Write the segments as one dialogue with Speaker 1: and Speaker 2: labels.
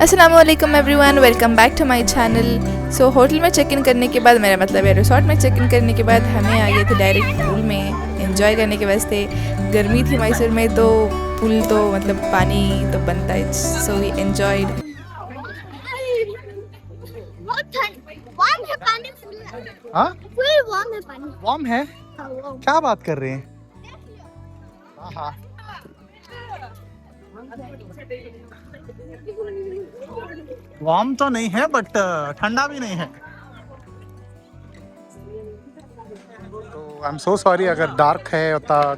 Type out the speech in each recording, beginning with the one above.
Speaker 1: अस्सलाम वालेकुम everyone, welcome back to my channel. So hotel में चेक इन करने के बाद, मेरा मतलब है रिसोर्ट में चेक इन करने के बाद, हमें आ गए थे डायरेक्ट पूल में एंजॉय करने के वास्ते। गर्मी थी मैसूर में, तो पूल तो मतलब पानी तो बनता है, सो वी एंजॉयड।
Speaker 2: वार्म है पानी।
Speaker 3: हाँ
Speaker 2: फुल वार्म है पानी।
Speaker 3: वार्म है,
Speaker 2: हाँ, वार्म।
Speaker 3: क्या बात कर रहे हैं? हाँ वार्म तो नहीं है बट ठंडा भी नहीं है। तो आई एम सो सॉरी अगर डार्क है उतना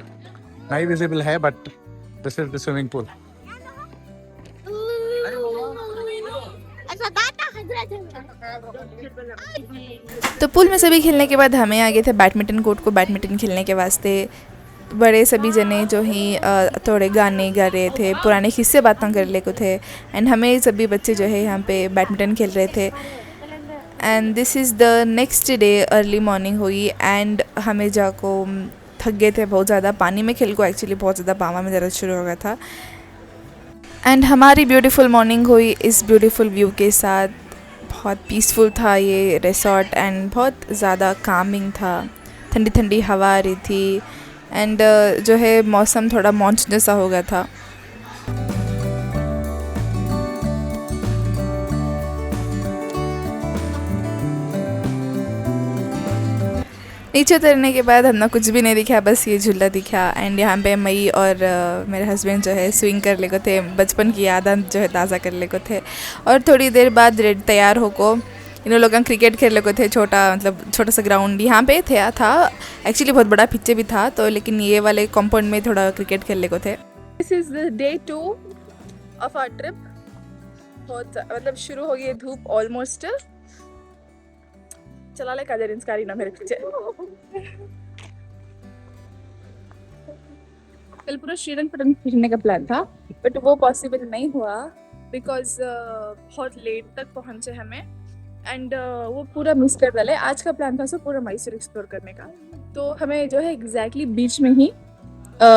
Speaker 3: नहीं विजिबल है, but this is the swimming pool.
Speaker 2: अच्छा दाता हजरत है।
Speaker 1: तो पूल में सभी खेलने के बाद हमें आ गए थे बैडमिंटन कोर्ट को बैडमिंटन खेलने के वास्ते। बड़े सभी जने जो ही थोड़े गाने गा रहे थे, पुराने किस्से बातें कर ले को थे, एंड हमें सभी बच्चे जो है यहाँ पे बैडमिंटन खेल रहे थे। And this is the next day, early morning हुई एंड हमें जाको थक गए थे बहुत ज़्यादा पानी में खेल को। एक्चुअली बहुत ज़्यादा पामा में दर्द शुरू हो गया था। एंड हमारी ब्यूटीफुल मॉर्निंग हुई इस ब्यूटीफुल व्यू के साथ। बहुत पीसफुल था ये रिसोर्ट एंड बहुत ज़्यादा कामिंग था। ठंडी ठंडी हवा आ रही थी एंड जो है मौसम थोड़ा मॉनसून जैसा हो गया था। नीचे उतरने के बाद हमने कुछ भी नहीं दिखा, बस ये झूला दिखा। एंड यहाँ पे मई और मेरे हस्बैंड जो है स्विंग कर ले को थे, बचपन की यादें जो है ताज़ा कर ले को थे। और थोड़ी देर बाद तैयार हो को इन लोग क्रिकेट खेल ले को थे। छोटा सा ग्राउंड यहाँ पे था एक्चुअली, बहुत बड़ा पिच्चे भी था तो, लेकिन ये वाले कंपाउंड में थोड़ा क्रिकेट खेल ले को थे। This is the day 2 of our trip. बहुत मतलब शुरू हो गई धूप ऑलमोस्ट। चला ले काजर इंस्कारी ना मेरे पीछे। कल पूरा श्रीरंगपट्टनम फिरने का प्लान था, बट वो पॉसिबल नहीं हुआ बिकॉज बहुत लेट तक पहुंचे हमें एंड वो पूरा मिस कर डाले। आज का प्लान था पूरा मैसूर एक्सप्लोर करने का, तो हमें जो है एग्जैक्टली बीच में ही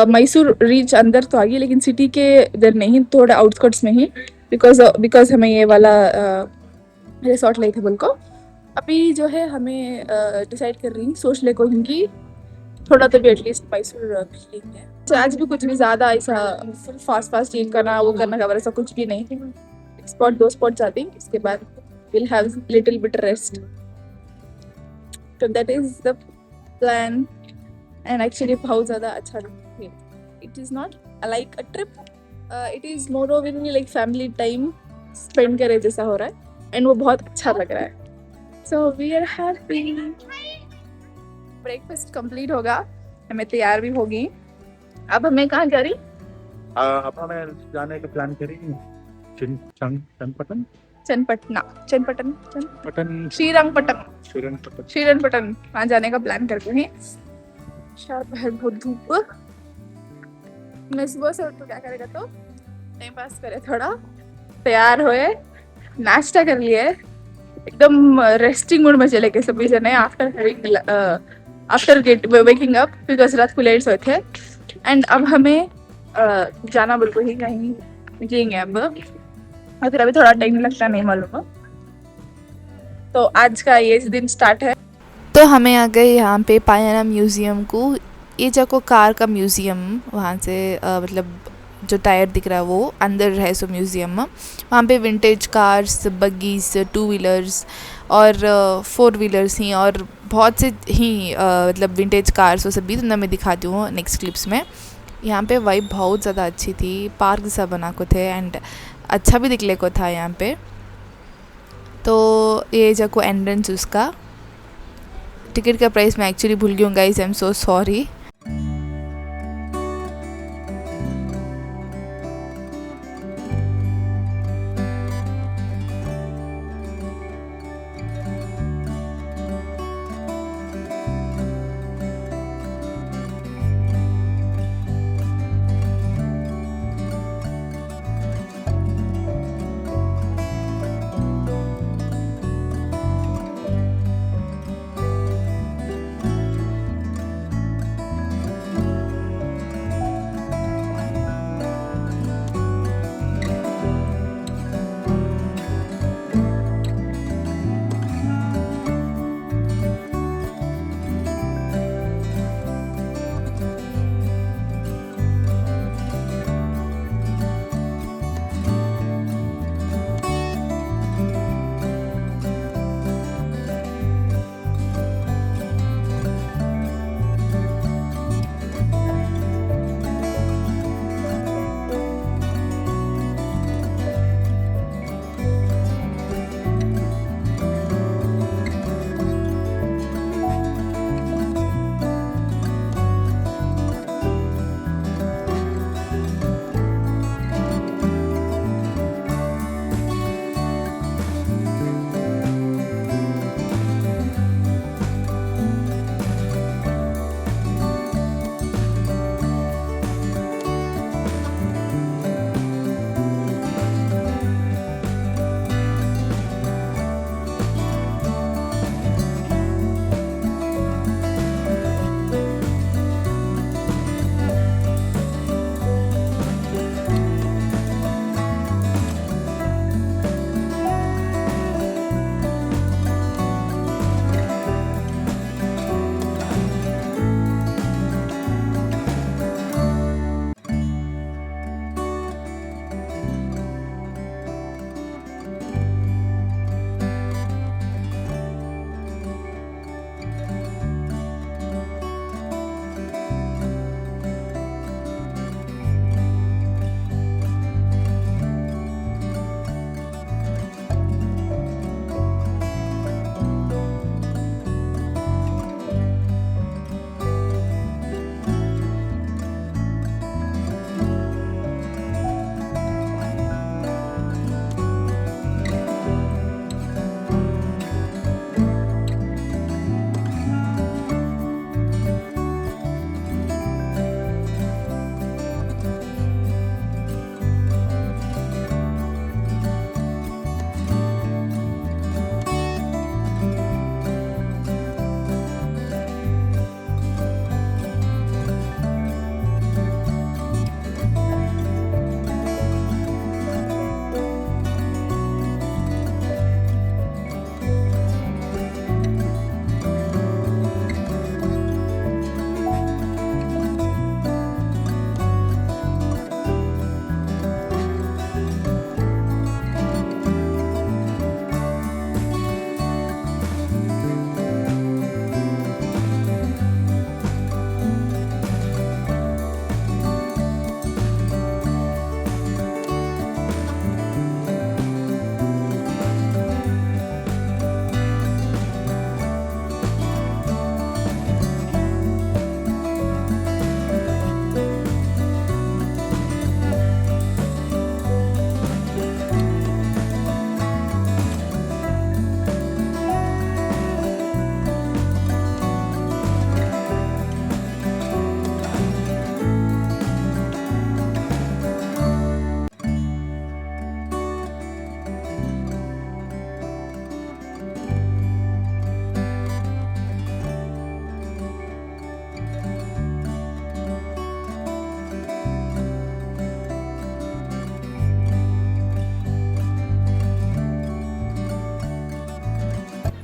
Speaker 1: मैसूर रीच अंदर तो आ गई, लेकिन सिटी के इधर नहीं, थोड़ा आउटस्कर्ट्स में ही, बिकॉज हमें ये वाला रिसोर्ट ले थे बोल को। अभी जो है हमें डिसाइड कर रही हूँ, सोच ले को कि थोड़ा तो भी एटलीस्ट मैसूर है। तो आज भी कुछ भी ज़्यादा ऐसा फास्ट ईट करना वो करना का ऐसा कुछ भी नहीं। स्पॉट 2 स्पॉट जाती, इसके बाद we'll have little bit rest. So that is the plan, and actually बहुत ज़्यादा अच्छा है। It is not like a trip, it is more of like family time spend करे जैसा हो रहा है, and वो बहुत अच्छा लग रहा है। So we are happy. Breakfast complete होगा, हमें तैयार भी होगी। अब हमें कहाँ जा रही?
Speaker 3: अब हमें जाने का प्लान करेंगे चनपटन
Speaker 1: श्रीरंगपट्टन वहाँ जाने का प्लान करते हैं। शायद बहुत धूप। मैं सुबह से उठ तो क्या करेगा, तो टाइम पास करे, थोड़ा तैयार हुए, नाश्ता कर लिए, एकदम रेस्टिंग मूड में चले गए सभी जने आफ्टर वेकिंग अप, बिकॉज रात को लेट सोए थे। एंड अब हमें जाना बिल्कुल ही कहीं जाएंगे अब, और फिर अभी थोड़ा टाइम लगता नहीं मालूम। तो आज का ये दिन स्टार्ट है। तो हमें आ गए यहाँ पे पायना म्यूज़ियम को। ये जगह कार का म्यूज़ियम, वहाँ से मतलब जो टायर दिख रहा है वो अंदर है सो म्यूज़ियम में। वहाँ पे विंटेज कार्स, बग्गीज, 2 व्हीलर्स और 4 व्हीलर्स ही, और बहुत से ही मतलब विंटेज कार्स वो सभी तो मैं दिखाती हूँ नेक्स्ट क्लिप्स में। यहाँ पे वाइब बहुत ज़्यादा अच्छी थी, पार्क सा बना को थे एंड अच्छा भी दिखने को था यहाँ पे। तो ये जगह एंट्रेंस उसका टिकट का प्राइस मैं एक्चुअली भूल गई हूँ guys, I am so sorry.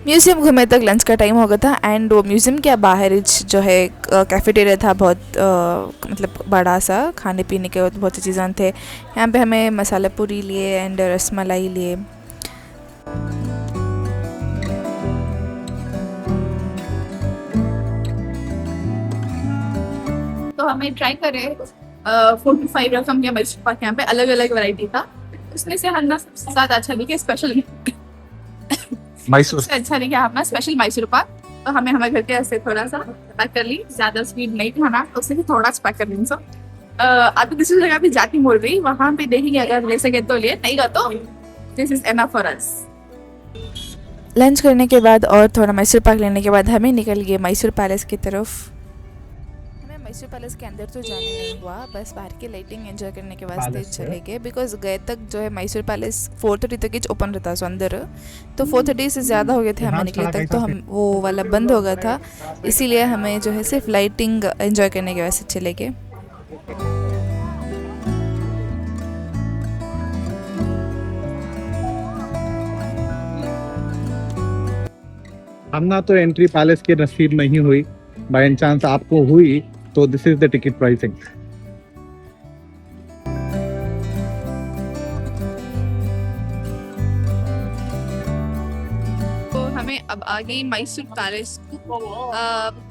Speaker 1: Museum घूमे तक लंच का टाइम हो गया था एंड वो म्यूज़ियम के बाहर जो है कैफेटेरिया था, बहुत मतलब बड़ा सा, खाने पीने के बहुत सी चीज़ें थे। यहाँ पे हमें मसाला पूरी लिए एंड रसमलाई लिए। तो हमें ट्राई करे 4 to 5 रकम के मैसूर पाक, यहाँ पे अलग अलग वैरायटी था। उसमें से हमें सबसे ज़्यादा अच्छा लगे स्पेशल
Speaker 3: मैसूर
Speaker 1: सबसे अच्छा लगे हमें स्पेशल मैसूर पाक। तो हमें हमारे घर के ऐसे थोड़ा सा पैक कर ली, ज़्यादा स्वीट नहीं खाना, तो उससे भी थोड़ा सा पैक कर ली सब। अभी दूसरी जगह पे जाती मोड़ रही, वहाँ पे देखेंगे, अगर ले सके तो लिए, नहीं तो this is enough for us. Lunch करने के बाद और थोड़ा मैसूर पाक लेने के बाद हमें निकल गए मैसूर पैलेस की तरफ। हमें मैसूर पैलेस के अंदर तो जाने नहीं हुआ, बस बाहर की लाइटिंग एंजॉय करने के वास्ते चले गए, बिकॉज गए तक जो है मैसूर पैलेस 4:30 तक ही ओपन रहता है अंदर, तो 4:30 से ज़्यादा हो गए थे हमें निकले तक, तो हम वो वाला बंद हो गया था, इसीलिए हमें जो है सिर्फ लाइटिंग एंजॉय करने के वास्ते चले गए।
Speaker 3: हमना तो एंट्री पैलेस की नसीब नहीं हुई, बाय चांस आपको हुई तो this is the ticket pricing.
Speaker 1: तो हमें अब आ गई मैसूर पैलेस।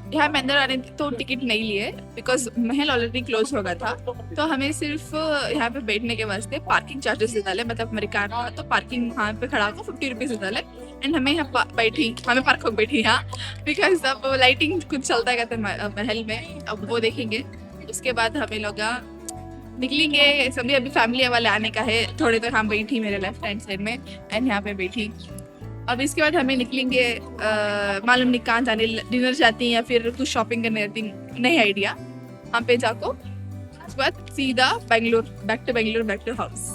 Speaker 1: यहाँ में अंदर आने तो टिकट नहीं लिए, बिकॉज महल ऑलरेडी क्लोज हो गया था, तो हमें सिर्फ यहाँ पे बैठने के वास्ते पार्किंग चार्जेस दे डाले, मतलब हमारी कार था तो पार्किंग वहाँ पे खड़ा को 50 रुपीज़ दे डाले एंड हमें यहाँ बैठी, हमें पार्क हो बैठी यहाँ, बिकॉज अब लाइटिंग कुछ चलता है कहते महल में, अब वो देखेंगे। उसके बाद हमें लोग निकलेंगे, सभी अभी फैमिली वाले आने का है, थोड़े तक हम बैठी मेरे लेफ्ट हैंड साइड में एंड यहाँ पे बैठी। अब इसके बाद हमें निकलेंगे, मालूम नहीं कहाँ जाने, डिनर जाती हैं या फिर कुछ शॉपिंग करने जाती, नहीं आइडिया। वहाँ पे जाको उसके बाद सीधा बेंगलोर, बैक टू हाउस।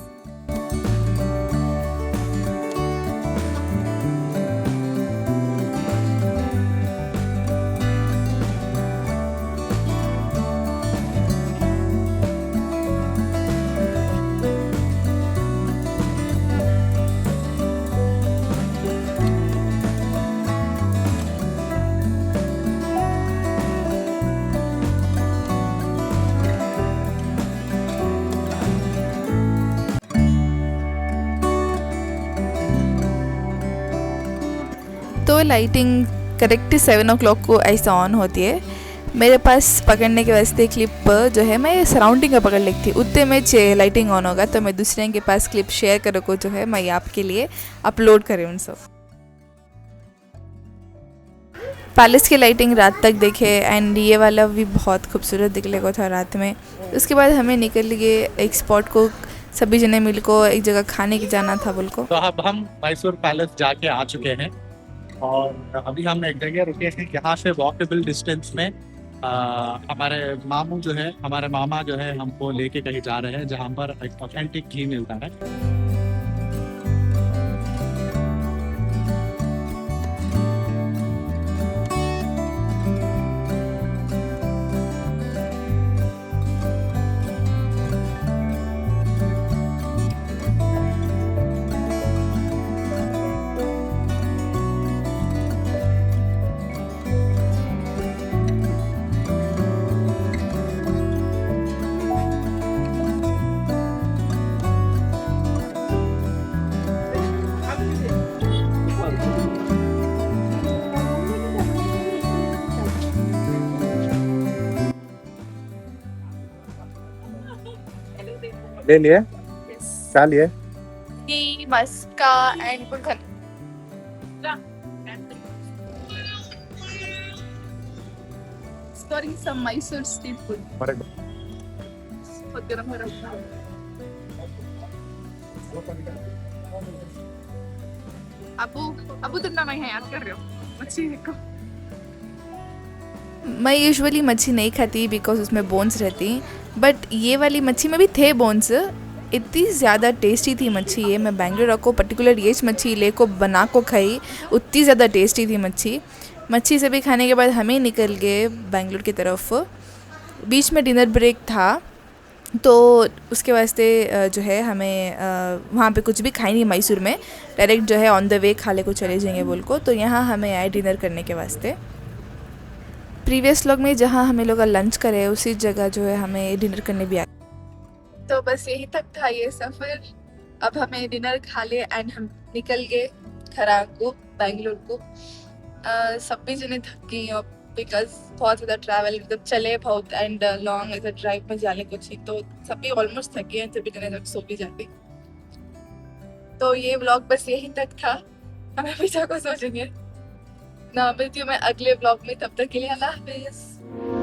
Speaker 1: तो लाइटिंग करेक्ट 7 o'clock को ऐसा ऑन होती है। मेरे पास पकड़ने के वास्ते क्लिप जो है मैं सराउंडिंग का पकड़ लेती, उतने में लाइटिंग ऑन होगा, तो मैं दूसरे के पास क्लिप शेयर करो को जो है मैं आपके लिए अपलोड करें उन सब। पैलेस की लाइटिंग रात तक देखे एंड ये वाला भी बहुत खूबसूरत दिखने को था रात में। उसके बाद हमें निकल गए एक स्पॉट को, सभी जने मिल को एक जगह खाने की जाना था बोल को।
Speaker 3: तो अब हम मैसूर पैलेस जाके आ चुके हैं और अभी हम एक जगह रुके हैं, यहाँ से वॉकेबल डिस्टेंस में हमारे मामू जो है, हमारे मामा जो है हमको लेके कहीं जा रहे हैं जहाँ पर एक ऑथेंटिक घी मिलता है। ले लिए क्या लिए?
Speaker 1: Ghee, maska and gulkand. Scoring some Mysore street food. बहुत गरम गरम। अबू तुम ना मैं याद कर रहे हो मच्छी को। मैं यूजुअली मच्छी नहीं खाती बिकॉज उसमें बोन्स रहती, बट ये वाली मच्छी में भी थे बोन्स। इतनी ज़्यादा टेस्टी थी मच्छी ये, मैं बेंगलोर को पर्टिकुलर ये मच्छी ले को बना को खाई, उतनी ज़्यादा टेस्टी थी मच्छी। मच्छी से भी खाने के बाद हमें निकल गए बेंगलोर की तरफ। बीच में डिनर ब्रेक था
Speaker 4: तो उसके वास्ते जो है हमें वहाँ पे कुछ भी खाई नहीं मैसूर में, डायरेक्ट जो है ऑन द वे खा ले को चले जाएंगे बोल को। तो यहाँ हमें आए डिनर करने के वास्ते। प्रीवियस व्लॉग में जहाँ हमें लोग लंच करे उसी जगह जो है हमें डिनर करने भी आए।
Speaker 1: तो बस यही तक था ये सफ़र। अब हमें डिनर खा लिया एंड हम निकल गए खरांग को, बेंगलोर को। सब भी जने थक गई हो बिकॉज बहुत ज़्यादा ट्रैवल मतलब चले बहुत एंड लॉन्ग ऐसा ड्राइव में जाने को चाहिए, तो सब भी ऑलमोस्ट थक गए हैं, सभी जने तक सो भी जाते। तो ये व्लॉग बस यही तक था, हमें पीछा को सोचेंगे ना। मिलती हूँ मैं अगले व्लॉग में, तब तक के लिए अल्लाह हाफिज़।